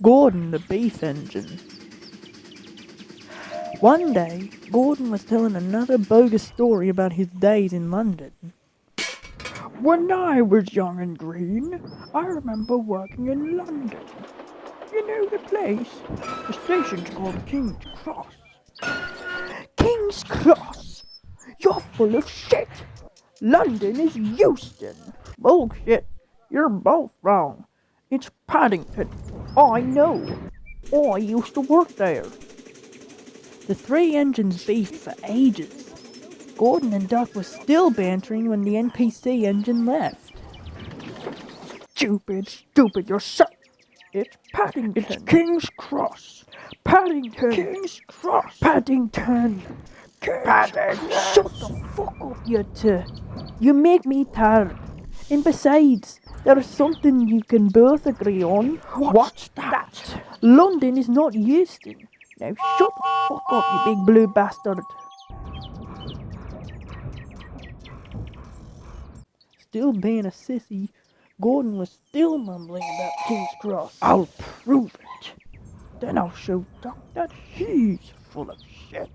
Gordon the Beef Engine. One day, Gordon was telling another bogus story about his days in London. When I was young and green, I remember working in London. You know the place? The station's called King's Cross. King's Cross? You're full of shit! London is Euston. Bullshit. You're both wrong. It's Paddington. I know. I used to work there. The three engines beefed for ages. Gordon and Duck were still bantering when the NPC engine left. Stupid, you're so... It's Paddington. It's King's Cross. Paddington. King's Cross. Paddington. Paddington. Shut the fuck up, you two. You make me tired. And besides, there's something you can both agree on. What's that? London is not Euston. Now shut the fuck up, you big blue bastard. Still being a sissy, Gordon was still mumbling about King's Cross. I'll prove it. Then I'll show Doc that he's full of shit.